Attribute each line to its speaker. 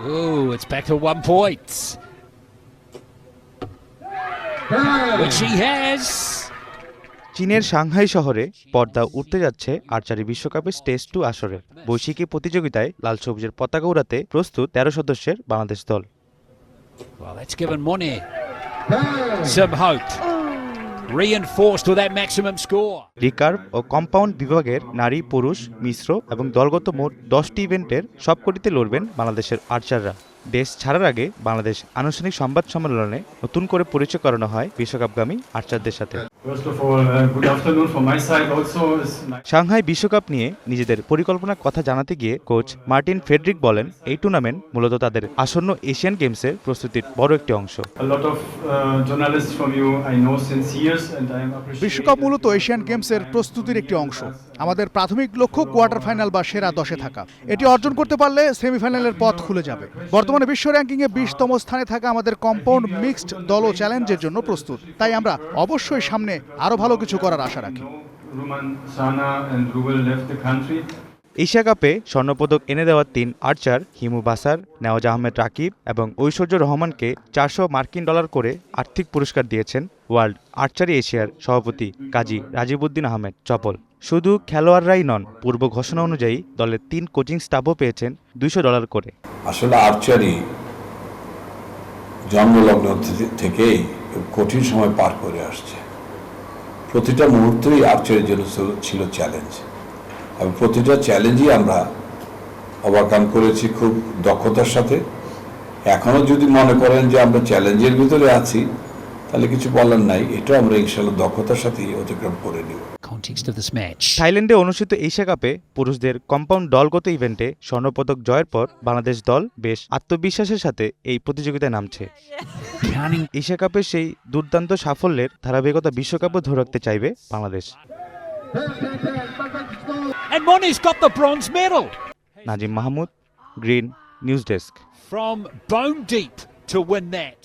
Speaker 1: Oh, it's back to 1 point. Which he has.
Speaker 2: চীনের Shanghai শহরে পর্দা উঠতে যাচ্ছে আর্চারি বিশ্বকাপের স্টেজ 2 আসরে। বৈশ্বিক প্রতিযোগিতায় লাল সবুজের পতাকা উড়াতে প্রস্তুত 13 সদস্যের বাংলাদেশ দল।
Speaker 1: Well, that's given Monet some hope. Reinforced with that maximum score.
Speaker 2: Recurve ও কম্পাউন্ড বিভাগের নারী, পুরুষ, মিশ্র এবং দলগত মোট 10টি ইভেন্টের সবকটিতে লড়বেন বাংলাদেশের আর্চাররা। দেশ ছাড়ার আগে বাংলাদেশ আনুষ্ঠানিক সংবাদ সম্মেলনে নতুন করে পরিচয় করানো হয় বিশ্বকাপগামী আর্চারদের সাথে। সাংহাই বিশ্বকাপ নিয়ে নিজেদের পরিকল্পনার কথা জানাতে গিয়ে কোচ মার্টিন ফ্রেডরিক বলেন, এই টুর্নামেন্ট মূলত তাদের আসন্ন এশিয়ান গেমসের প্রস্তুতির বড় একটি অংশ।
Speaker 3: বিশ্বকাপ মূলত এশিয়ান গেমসের প্রস্তুতির একটি অংশ। আমাদের প্রাথমিক লক্ষ্য কোয়ার্টার ফাইনাল বা সেরা 10-এ থাকা। এটি অর্জন করতে পারলে সেমিফাইনালের পথ খুলে যাবে। বর্তমানে বিশ্ব র্যাঙ্কিংয়ে 20তম স্থানে থাকা আমাদের কম্পাউন্ড মিক্সড দলও চ্যালেঞ্জের জন্য প্রস্তুত। তাই আমরা অবশ্যই সামনে আরও ভালো কিছু করার আশা রাখি।
Speaker 2: এশিয়া কাপে স্বর্ণপদক এনে দেওয়া 3 আর্চার হিমু বাসার, নেওয়াজ আহমেদ রাকিব এবং ঐশ্বর্য রহমানকে $400 করে আর্থিক পুরস্কার দিয়েছেন ওয়ার্ল্ড আর্চারি এশিয়ার সভাপতি কাজী রাজিবউদ্দিন আহমেদ চপল। শুধু খেলোয়াড়রাই নন, পূর্ব ঘোষণা অনুযায়ী দলের 3 কোচিং স্টাফও পেয়েছেন $200 করে।
Speaker 4: আসলে আর্চারি জন্মলগ্ন থেকেই কঠিন সময় পার করে আসছে। প্রতিটা মুহূর্তেই আর্চারির জন্য ছিল চ্যালেঞ্জ, এবং প্রতিটা চ্যালেঞ্জই আমরা ওভারকাম করেছি খুব দক্ষতার সাথে। এখনো যদি মনে করেন যে আমরা চ্যালেঞ্জের ভিতরে আছি, তাহলে কিছু বলার নাই, এটা আমরা ইনশাআল্লাহ দক্ষতার সাথেই অতিক্রম করে নিব।
Speaker 2: থাইল্যান্ডে অনুষ্ঠিত এশিয়া কাপে পুরুষদের কম্পাউন্ড দলগত ইভেন্টে স্বর্ণপদক জয়ের পর বাংলাদেশ দল বেশ আত্মবিশ্বাসের সাথে এই প্রতিযোগিতায় নামছে। এশিয়া কাপের সেই দুর্দান্ত সাফল্যের ধারাবাহিকতা বিশ্বকাপও ধরে রাখতে চাইবে Bangladesh.
Speaker 1: And Monet's got the bronze medal.
Speaker 2: Nazim Mahmud, green news desk.
Speaker 1: From bone deep to win that.